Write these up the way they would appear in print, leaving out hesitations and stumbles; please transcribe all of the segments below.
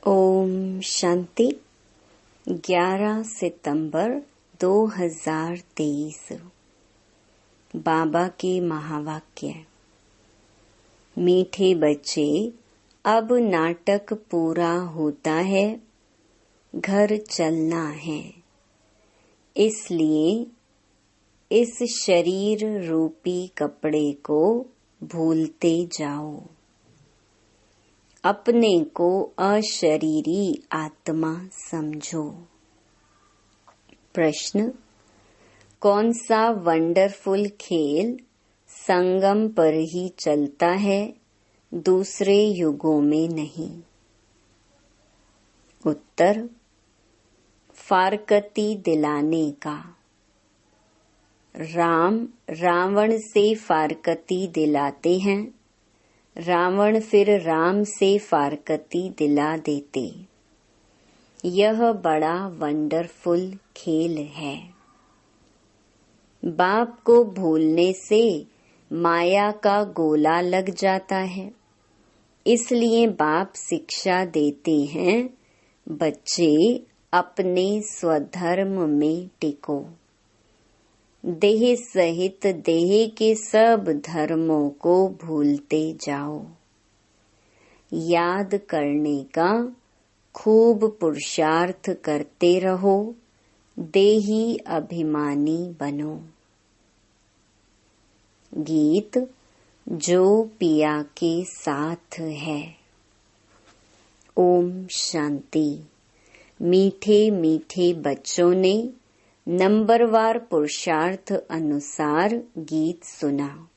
ओम शांति। 11 सितंबर 2023। बाबा के महावाक्य। मीठे बच्चे, अब नाटक पूरा होता है, घर चलना है। इसलिए इस शरीर रूपी कपड़े को भूलते जाओ। अपने को अशरीरी आत्मा समझो। प्रश्न: कौन सा वंडरफुल खेल संगम पर ही चलता है, दूसरे युगों में नहीं? उत्तर: फारकती दिलाने का। राम रावण से फारकती दिलाते हैं, रावण फिर राम से फारकती दिला देते। यह बड़ा वंडरफुल खेल है। बाप को भूलने से माया का गोला लग जाता है। इसलिए बाप शिक्षा देते हैं, बच्चे अपने स्वधर्म में टिको। देह सहित देह के सब धर्मों को भूलते जाओ। याद करने का खूब पुरुषार्थ करते रहो, देही अभिमानी बनो। गीत जो पिया के साथ है। ओम शांति। मीठे मीठे बच्चों ने नंबरवार पुरुषार्थ अनुसार गीत सुना।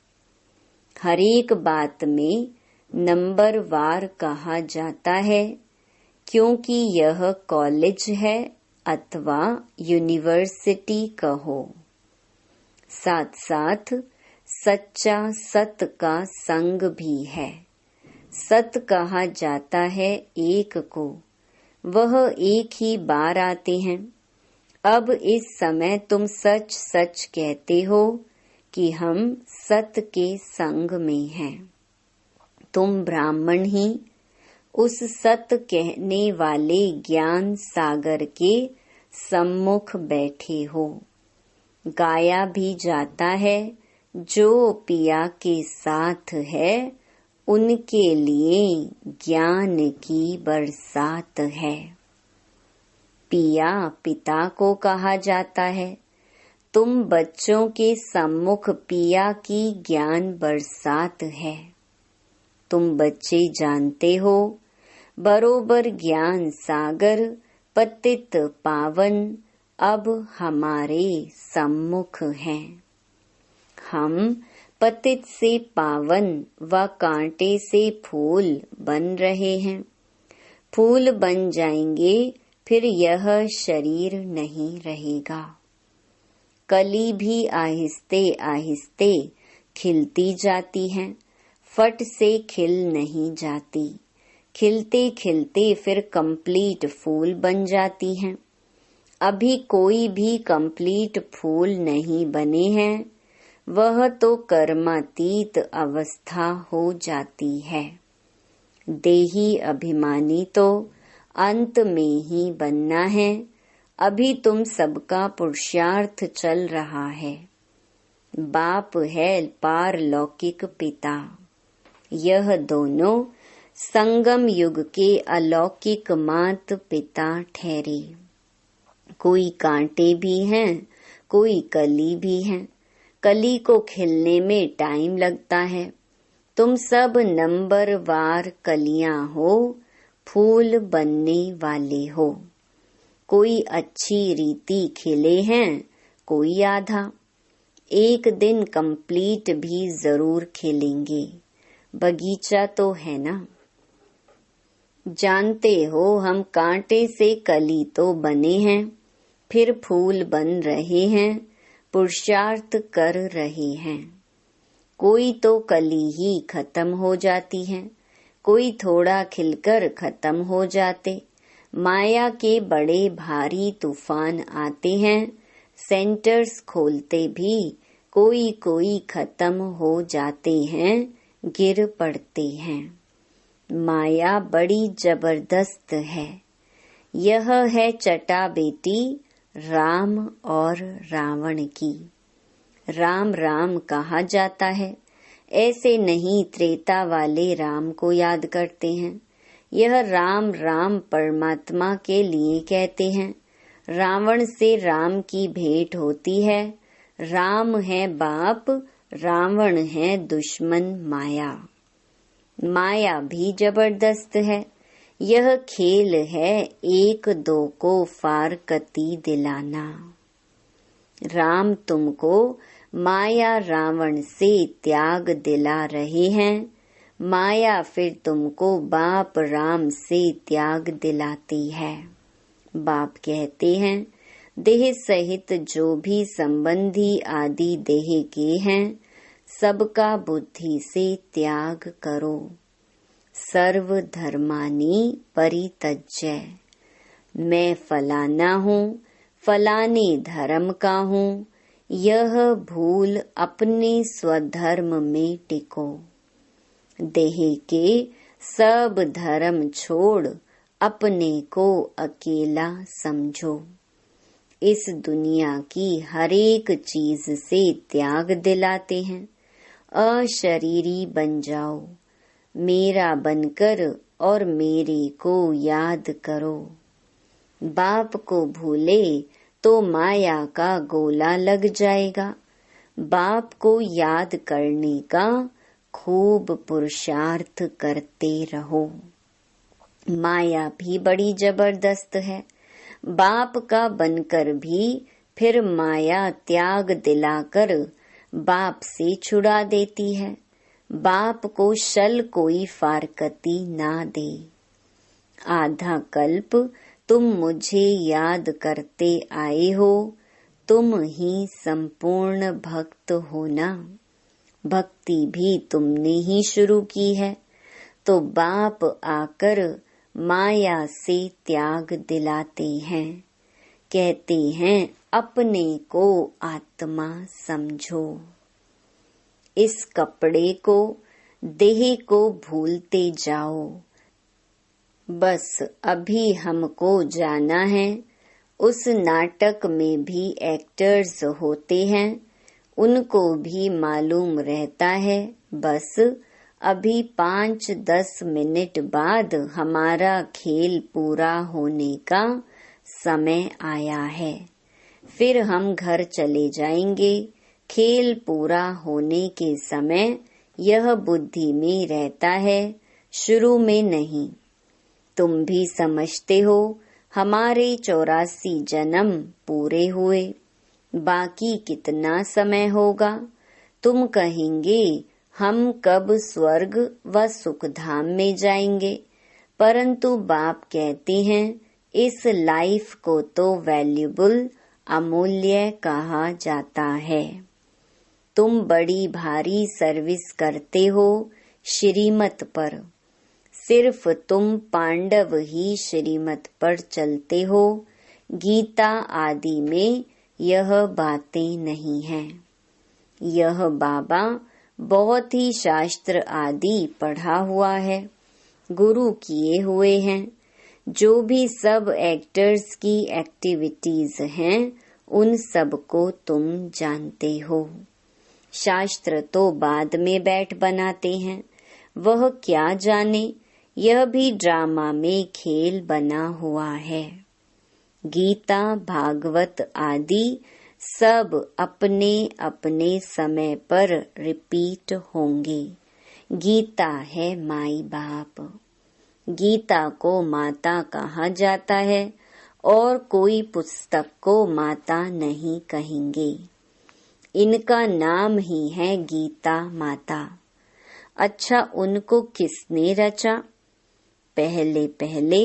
हर एक बात में नंबरवार कहा जाता है, क्योंकि यह कॉलेज है अथवा यूनिवर्सिटी कहो। साथ साथ सच्चा सत का संग भी है। सत कहा जाता है एक को, वह एक ही बार आते हैं। अब इस समय तुम सच सच कहते हो कि हम सत के संग में हैं। तुम ब्राह्मण ही उस सत कहने वाले ज्ञान सागर के सम्मुख बैठे हो। गाया भी जाता है, जो पिया के साथ है उनके लिए ज्ञान की बरसात है। पिया पिता को कहा जाता है। तुम बच्चों के सम्मुख पिया की ज्ञान बरसात है। तुम बच्चे जानते हो, बरोबर ज्ञान सागर पतित पावन अब हमारे सम्मुख हैं। हम पतित से पावन व कांटे से फूल बन रहे हैं। फूल बन जाएंगे, फिर यह शरीर नहीं रहेगा। कली भी आहिस्ते आहिस्ते खिलती जाती है, फट से खिल नहीं जाती। खिलते खिलते फिर कंप्लीट फूल बन जाती है। अभी कोई भी कंप्लीट फूल नहीं बने हैं, वह तो कर्मातीत अवस्था हो जाती है। देही अभिमानी तो अंत में ही बनना है। अभी तुम सबका पुरुषार्थ चल रहा है। बाप है पारलौकिक पिता। यह दोनों संगम युग के अलौकिक मात पिता ठहरे। कोई कांटे भी हैं, कोई कली भी हैं। कली को खिलने में टाइम लगता है। तुम सब नंबरवार कलियां हो, फूल बनने वाले हो। कोई अच्छी रीति खिले हैं, कोई आधा। एक दिन कंप्लीट भी जरूर खिलेंगे। बगीचा तो है ना। जानते हो, हम कांटे से कली तो बने हैं, फिर फूल बन रहे हैं, पुरुषार्थ कर रहे हैं। कोई तो कली ही खत्म हो जाती है, कोई थोड़ा खिलकर खत्म हो जाते। माया के बड़े भारी तूफान आते हैं, सेंटर्स खोलते भी कोई खत्म हो जाते हैं, गिर पड़ते हैं। माया बड़ी जबरदस्त है। यह है चटा बेटी राम और रावण की। राम राम कहा जाता है, ऐसे नहीं त्रेता वाले राम को याद करते हैं। यह राम राम परमात्मा के लिए कहते हैं। रावण से राम की भेंट होती है। राम है बाप, रावण है दुश्मन माया। माया भी जबरदस्त है। यह खेल है एक दो को फारकती दिलाना। राम तुमको माया रावण से त्याग दिला रहे हैं। माया फिर तुमको बाप राम से त्याग दिलाती है। बाप कहते हैं, देह सहित जो भी संबंधी आदि देह के हैं, सबका बुद्धि से त्याग करो। सर्व धर्मानि परित्यज्य। मैं फलाना हूँ, फलाने धर्म का हूँ, यह भूल अपने स्वधर्म में टिको। देह के सब धर्म छोड़ अपने को अकेला समझो। इस दुनिया की हर एक चीज से त्याग दिलाते हैं। अशरीरी बन जाओ, मेरा बनकर और मेरे को याद करो। बाप को भूले तो माया का गोला लग जाएगा। बाप को याद करने का खूब पुरुषार्थ करते रहो। माया भी बड़ी जबरदस्त है। बाप का बनकर भी फिर माया त्याग दिलाकर बाप से छुड़ा देती है। बाप को शल कोई फारकती ना दे। आधा कल्प तुम मुझे याद करते आए हो, तुम ही संपूर्ण भक्त हो ना। भक्ति भी तुमने ही शुरू की है, तो बाप आकर माया से त्याग दिलाते हैं। कहते हैं अपने को आत्मा समझो। इस कपड़े को, देह को भूलते जाओ। बस अभी हमको जाना है। उस नाटक में भी एक्टर्स होते हैं, उनको भी मालूम रहता है। बस अभी 5-10 मिनट बाद हमारा खेल पूरा होने का समय आया है। फिर हम घर चले जाएंगे। खेल पूरा होने के समय यह बुद्धि में रहता है, शुरू में नहीं। तुम भी समझते हो हमारे 84 जन्म पूरे हुए, बाकी कितना समय होगा। तुम कहेंगे हम कब स्वर्ग व सुखधाम में जाएंगे, परंतु बाप कहते हैं इस लाइफ को तो वैल्यूबल, अमूल्य कहा जाता है। तुम बड़ी भारी सर्विस करते हो श्रीमत पर। सिर्फ तुम पांडव ही श्रीमत पर चलते हो। गीता आदि में यह बातें नहीं हैं। यह बाबा बहुत ही शास्त्र आदि पढ़ा हुआ है, गुरु किए हुए हैं। जो भी सब एक्टर्स की एक्टिविटीज हैं, उन सब को तुम जानते हो। शास्त्र तो बाद में बैठ बनाते हैं, वह क्या जाने। यह भी ड्रामा में खेल बना हुआ है। गीता, भागवत आदि सब अपने अपने समय पर रिपीट होंगे। गीता है माई बाप। गीता को माता कहा जाता है और कोई पुस्तक को माता नहीं कहेंगे। इनका नाम ही है गीता माता। अच्छा, उनको किसने रचा? पहले पहले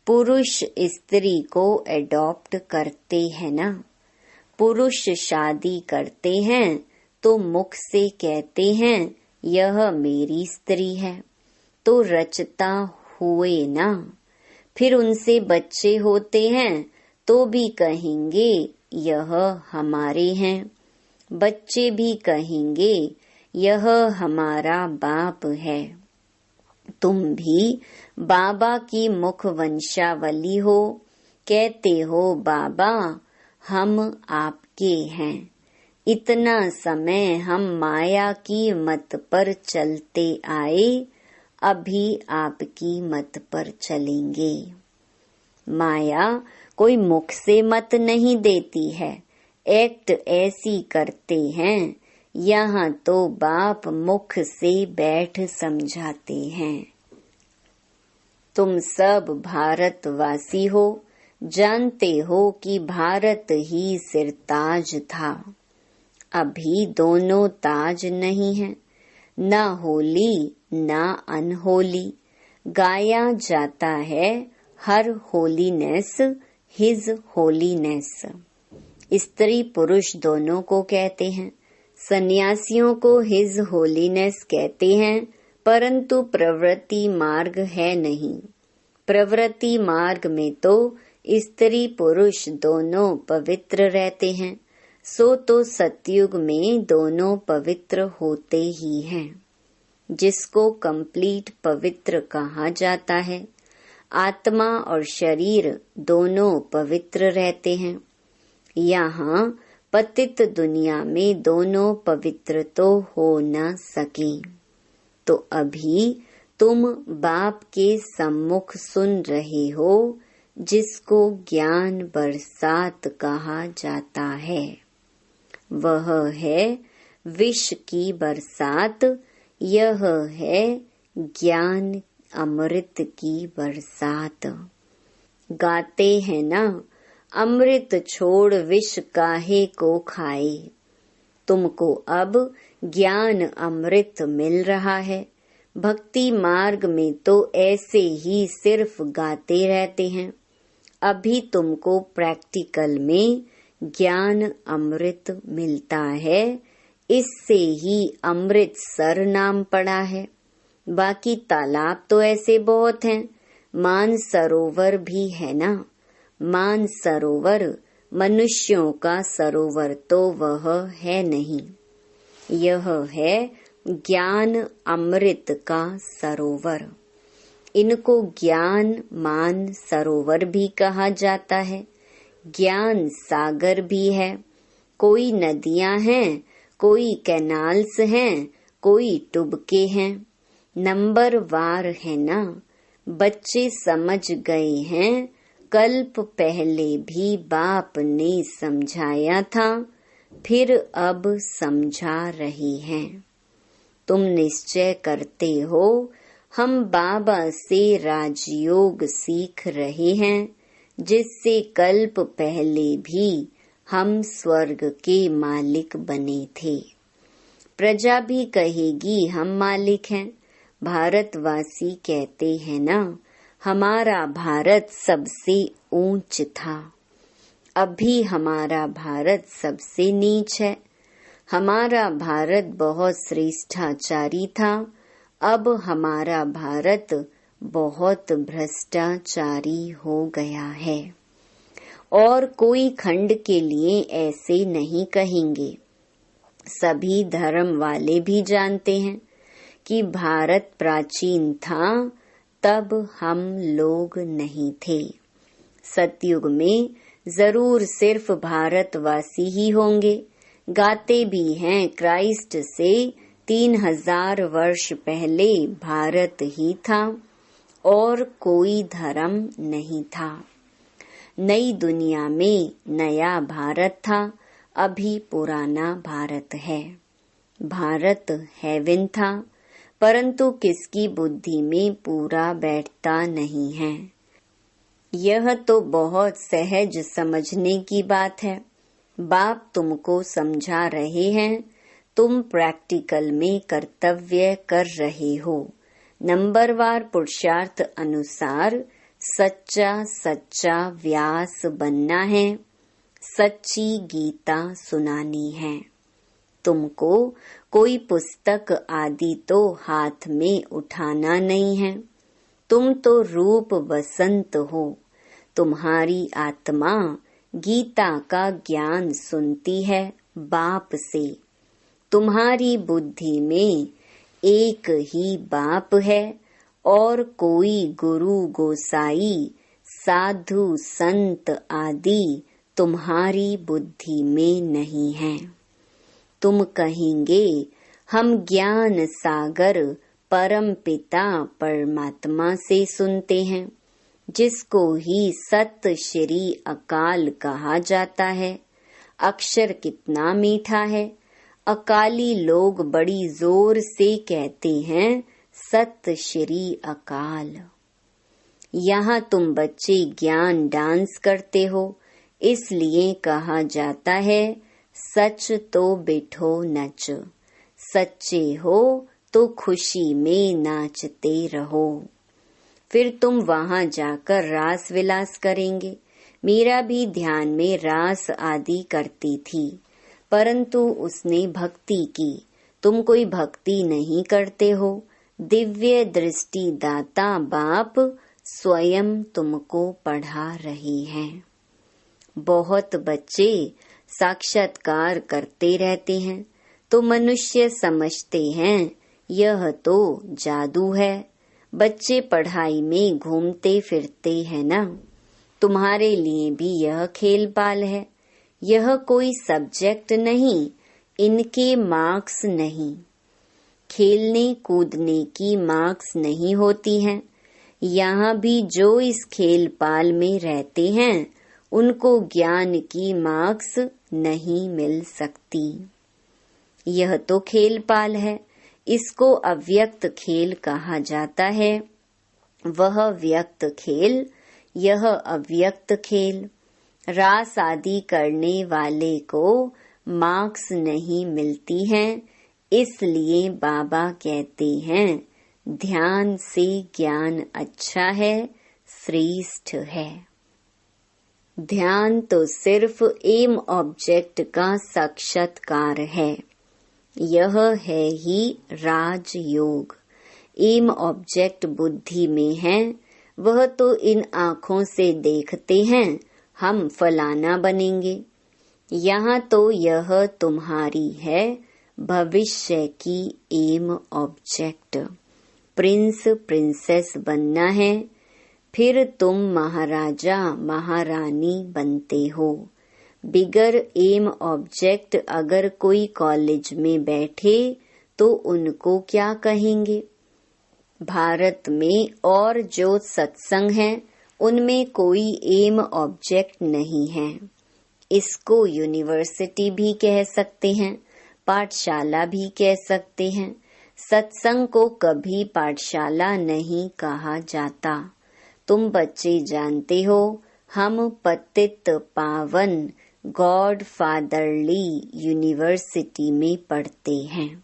पुरुष स्त्री को एडॉप्ट करते हैं ना। पुरुष शादी करते हैं तो मुख से कहते हैं यह मेरी स्त्री है, तो रचता हुए ना। फिर उनसे बच्चे होते हैं तो भी कहेंगे यह हमारे हैं। बच्चे भी कहेंगे यह हमारा बाप है। तुम भी बाबा की मुख वंशावली हो, कहते हो बाबा हम आपके हैं। इतना समय हम माया की मत पर चलते आए, अभी आपकी मत पर चलेंगे। माया कोई मुख से मत नहीं देती है, एक्ट ऐसी करते हैं। यहाँ तो बाप मुख से बैठ समझाते हैं। तुम सब भारतवासी हो, जानते हो कि भारत ही सिरताज था। अभी दोनों ताज नहीं है, न होली न अनहोली। गाया जाता है हर होलीनेस हिज होलीनेस। स्त्री पुरुष दोनों को कहते हैं। सन्यासियों को हिज होलीनेस कहते हैं, परंतु प्रवृत्ति मार्ग है नहीं। प्रवृत्ति मार्ग में तो स्त्री पुरुष दोनों पवित्र रहते हैं, सो तो सतयुग में दोनों पवित्र होते ही हैं। जिसको कंप्लीट पवित्र कहा जाता है, आत्मा और शरीर दोनों पवित्र रहते हैं। यहाँ पतित दुनिया में दोनों पवित्र तो हो न सके। तो अभी तुम बाप के सम्मुख सुन रहे हो, जिसको ज्ञान बरसात कहा जाता है। वह है विष की बरसात, यह है ज्ञान अमृत की बरसात। गाते हैं ना, अमृत छोड़ विष काहे को खाए। तुमको अब ज्ञान अमृत मिल रहा है। भक्ति मार्ग में तो ऐसे ही सिर्फ गाते रहते हैं। अभी तुमको प्रैक्टिकल में ज्ञान अमृत मिलता है, इससे ही अमृतसर नाम पड़ा है। बाकी तालाब तो ऐसे बहुत हैं, मानसरोवर भी है ना। मानसरोवर मनुष्यों का सरोवर तो वह है नहीं, यह है ज्ञान अमृत का सरोवर। इनको ज्ञान मान सरोवर भी कहा जाता है, ज्ञान सागर भी है। कोई नदियां हैं, कोई कैनाल्स हैं, कोई टुबके हैं। नंबर वार है ना। बच्चे समझ गए हैं, कल्प पहले भी बाप ने समझाया था, फिर अब समझा रहे हैं। तुम निश्चय करते हो हम बाबा से राजयोग सीख रहे हैं, जिससे कल्प पहले भी हम स्वर्ग के मालिक बने थे। प्रजा भी कहेगी हम मालिक हैं। भारतवासी कहते हैं ना, हमारा भारत सबसे ऊंच था, अभी हमारा भारत सबसे नीच है। हमारा भारत बहुत श्रेष्ठाचारी था, अब हमारा भारत बहुत भ्रष्टाचारी हो गया है। और कोई खंड के लिए ऐसे नहीं कहेंगे। सभी धर्म वाले भी जानते हैं कि भारत प्राचीन था, तब हम लोग नहीं थे। सतयुग में जरूर सिर्फ भारतवासी ही होंगे। गाते भी हैं क्राइस्ट से 3000 वर्ष पहले भारत ही था और कोई धर्म नहीं था। नई दुनिया में नया भारत था, अभी पुराना भारत है। भारत हेवन था, परंतु किसकी बुद्धि में पूरा बैठता नहीं है। यह तो बहुत सहज समझने की बात है। बाप तुमको समझा रहे हैं, तुम प्रैक्टिकल में कर्तव्य कर रहे हो। नंबरवार पुरुषार्थ अनुसार सच्चा सच्चा व्यास बनना है, सच्ची गीता सुनानी है। तुमको कोई पुस्तक आदि तो हाथ में उठाना नहीं है। तुम तो रूप वसंत हो। तुम्हारी आत्मा गीता का ज्ञान सुनती है बाप से। तुम्हारी बुद्धि में एक ही बाप है और कोई गुरु गोसाई साधु संत आदि तुम्हारी बुद्धि में नहीं है। तुम कहेंगे हम ज्ञान सागर परम पिता परमात्मा से सुनते हैं, जिसको ही सत श्री अकाल कहा जाता है। अक्षर कितना मीठा है। अकाली लोग बड़ी जोर से कहते हैं सत श्री अकाल। यहाँ तुम बच्चे ज्ञान डांस करते हो, इसलिए कहा जाता है सच तो बिठो नच। सच्चे हो तो खुशी में नाचते रहो। फिर तुम वहाँ जाकर रास विलास करेंगे। मीरा भी ध्यान में रास आदि करती थी, परंतु उसने भक्ति की। तुम कोई भक्ति नहीं करते हो। दिव्य दृष्टि दाता बाप स्वयं तुमको पढ़ा रही हैं। बहुत बच्चे साक्षात्कार करते रहते हैं तो मनुष्य समझते हैं यह तो जादू है। बच्चे पढ़ाई में घूमते फिरते हैं ना। तुम्हारे लिए भी यह खेल पाल है। यह कोई सब्जेक्ट नहीं, इनके मार्क्स नहीं। खेलने कूदने की मार्क्स नहीं होती हैं। यहाँ भी जो इस खेल पाल में रहते हैं उनको ज्ञान की मार्क्स नहीं मिल सकती। यह तो खेल पाल है, इसको अव्यक्त खेल कहा जाता है। वह व्यक्त खेल, यह अव्यक्त खेल। रास आदि करने वाले को मार्क्स नहीं मिलती हैं, इसलिए बाबा कहते हैं ध्यान से ज्ञान अच्छा है, श्रेष्ठ है। ध्यान तो सिर्फ एम ऑब्जेक्ट का साक्षात्कार है। यह है ही राजयोग। एम ऑब्जेक्ट बुद्धि में है, वह तो इन आँखों से देखते हैं हम फलाना बनेंगे। यहाँ तो यह तुम्हारी है भविष्य की एम ऑब्जेक्ट। प्रिंस प्रिंसेस बनना है, फिर तुम महाराजा महारानी बनते हो। बिगर एम ऑब्जेक्ट अगर कोई कॉलेज में बैठे तो उनको क्या कहेंगे। भारत में और जो सत्संग है उनमें कोई एम ऑब्जेक्ट नहीं है। इसको यूनिवर्सिटी भी कह सकते हैं, पाठशाला भी कह सकते हैं। सत्संग को कभी पाठशाला नहीं कहा जाता। तुम बच्चे जानते हो हम पतित पावन गॉड फादरली यूनिवर्सिटी में पढ़ते हैं।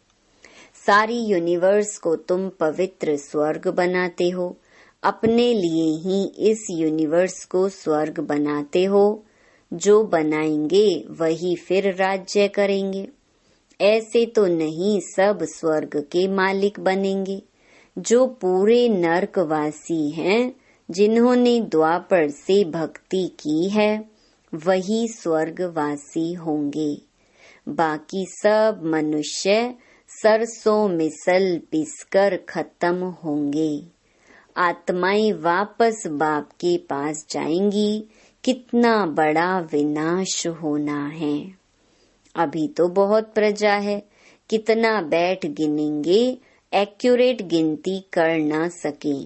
सारी यूनिवर्स को तुम पवित्र स्वर्ग बनाते हो। अपने लिए ही इस यूनिवर्स को स्वर्ग बनाते हो। जो बनाएंगे वही फिर राज्य करेंगे। ऐसे तो नहीं सब स्वर्ग के मालिक बनेंगे। जो पूरे नरकवासी हैं, जिन्होंने द्वापर से भक्ति की है, वही स्वर्गवासी होंगे। बाकी सब मनुष्य सरसों मिसल पिसकर खत्म होंगे। आत्माएं वापस बाप के पास जाएंगी। कितना बड़ा विनाश होना है। अभी तो बहुत प्रजा है, कितना बैठ गिनेंगे, एक्यूरेट गिनती कर ना सके।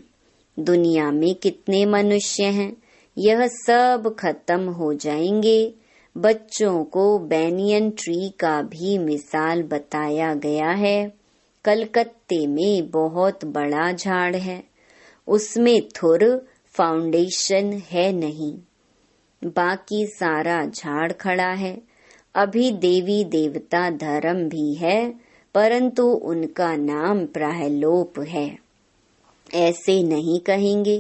दुनिया में कितने मनुष्य हैं, यह सब खत्म हो जाएंगे। बच्चों को बैनियन ट्री का भी मिसाल बताया गया है। कलकत्ते में बहुत बड़ा झाड़ है, उसमें थुर फाउंडेशन है नहीं, बाकी सारा झाड़ खड़ा है। अभी देवी देवता धर्म भी है, परंतु उनका नाम प्रायलोप है। ऐसे नहीं कहेंगे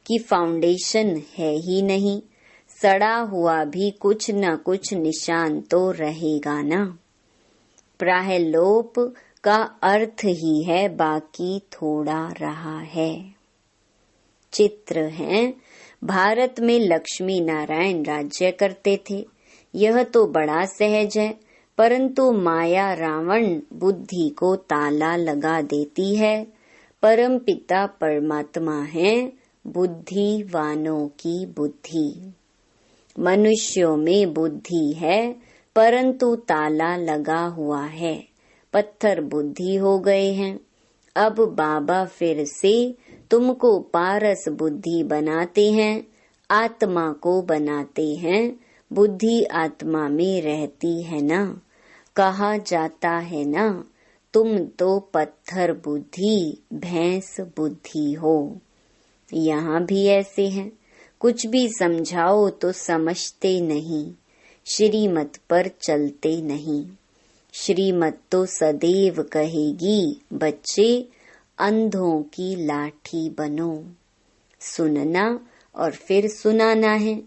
कि फाउंडेशन है ही नहीं। सड़ा हुआ भी कुछ न कुछ निशान तो रहेगा ना। प्रायलोप का अर्थ ही है बाकी थोड़ा रहा है। चित्र है, भारत में लक्ष्मी नारायण राज्य करते थे। यह तो बड़ा सहज है, परंतु माया रावण बुद्धि को ताला लगा देती है। परम पिता परमात्मा है बुद्धिवानों की बुद्धि। मनुष्यों में बुद्धि है परंतु ताला लगा हुआ है, पत्थर बुद्धि हो गए हैं। अब बाबा फिर से तुमको पारस बुद्धि बनाते हैं, आत्मा को बनाते हैं। बुद्धि आत्मा में रहती है ना, कहा जाता है ना, तुम तो पत्थर बुद्धि भैंस बुद्धि हो। यहाँ भी ऐसे हैं, कुछ भी समझाओ तो समझते नहीं, श्रीमत पर चलते नहीं। श्रीमत तो सदैव कहेगी बच्चे अंधों की लाठी बनो, सुनना और फिर सुनाना है।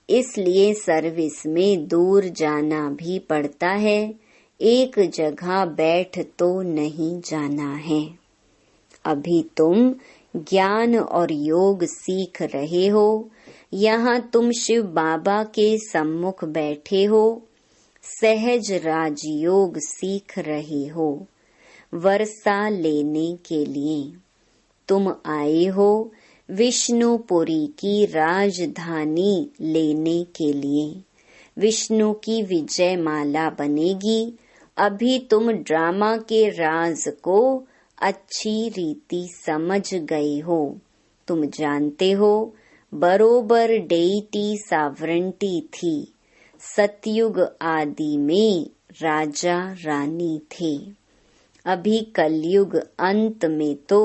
इसलिए सर्विस में दूर जाना भी पड़ता है, एक जगह बैठ तो नहीं जाना है। अभी तुम ज्ञान और योग सीख रहे हो, यहाँ तुम शिव बाबा के सम्मुख बैठे हो, सहज राजयोग सीख रहे हो। वर्षा लेने के लिए तुम आए हो, विष्णुपुरी की राजधानी लेने के लिए। विष्णु की विजय माला बनेगी। अभी तुम ड्रामा के राज को अच्छी रीति समझ गए हो। तुम जानते हो बरोबर डेइटी सावरेंटी थी। सतयुग आदि में राजा रानी थे। अभी कलयुग अंत में तो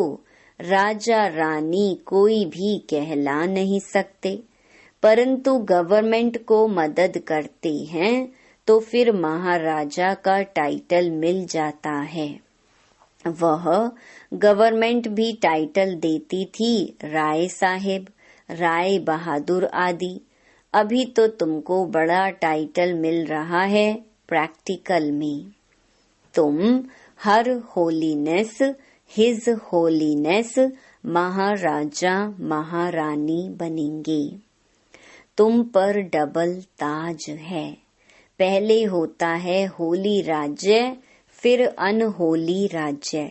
राजा रानी कोई भी कहला नहीं सकते, परंतु गवर्नमेंट को मदद करते हैं तो फिर महाराजा का टाइटल मिल जाता है। वह गवर्नमेंट भी टाइटल देती थी राय साहेब, राय बहादुर आदि। अभी तो तुमको बड़ा टाइटल मिल रहा है प्रैक्टिकल में। तुम हर होलीनेस हिज होलीनेस महाराजा महारानी बनेंगे। तुम पर डबल ताज है। पहले होता है होली राज्य, फिर अनहोली राज्य,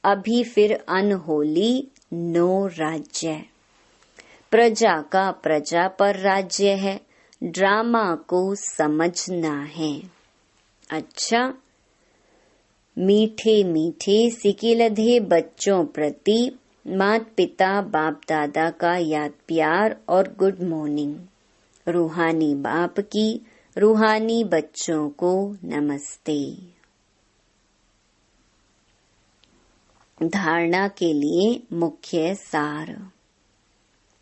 अभी फिर अनहोली नो राज्य। प्रजा का प्रजा पर राज्य है, ड्रामा को समझना है। अच्छा, मीठे मीठे सिकिलधे बच्चों प्रति माता पिता बाप दादा का याद प्यार और गुड मॉर्निंग। रूहानी बाप की रूहानी बच्चों को नमस्ते। धारणा के लिए मुख्य सार।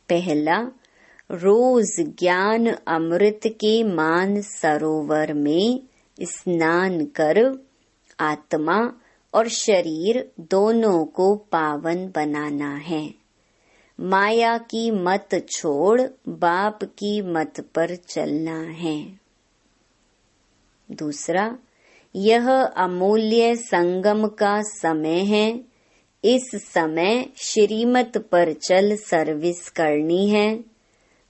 पहला, रोज ज्ञान अमृत के मान सरोवर में स्नान कर आत्मा और शरीर दोनों को पावन बनाना है। माया की मत छोड़ बाप की मत पर चलना है। दूसरा, यह अमूल्य संगम का समय है। इस समय श्रीमत पर चल सर्विस करनी है।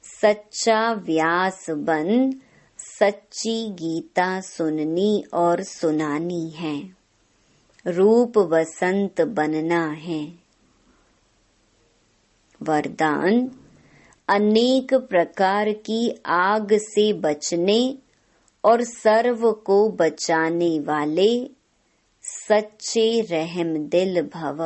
सच्चा व्यास बन सच्ची गीता सुननी और सुनानी है। रूप वसंत बनना है। वरदान, अनेक प्रकार की आग से बचने और सर्व को बचाने वाले सच्चे रहम दिल भव।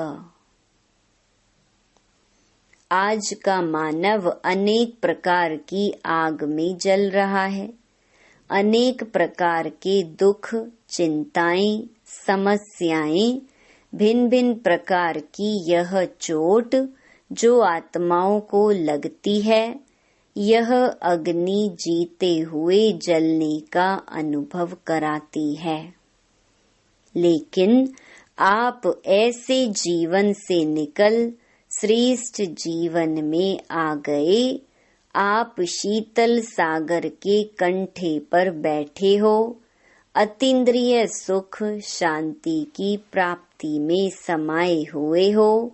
आज का मानव अनेक प्रकार की आग में जल रहा है। अनेक प्रकार के दुख, चिंताएं, समस्याएं, भिन्न भिन्न प्रकार की यह चोट जो आत्माओं को लगती है, यह अग्नि जीते हुए जलने का अनुभव कराती है। लेकिन आप ऐसे जीवन से निकल श्रेष्ठ जीवन में आ गए। आप शीतल सागर के कंठे पर बैठे हो। अतीन्द्रिय सुख शांति की प्राप्ति में समाये हुए हो,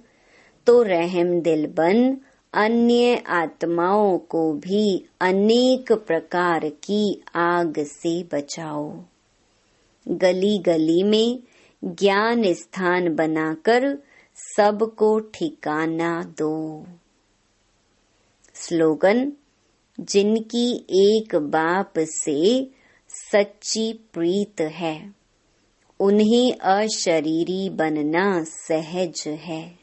तो रहम दिल बन अन्य आत्माओं को भी अनेक प्रकार की आग से बचाओ। गली गली में ज्ञान स्थान बनाकर सबको ठिकाना दो। स्लोगन, जिनकी एक बाप से सच्ची प्रीत है, उन्हें अशरीरी बनना सहज है।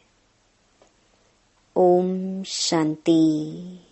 ओम शांति।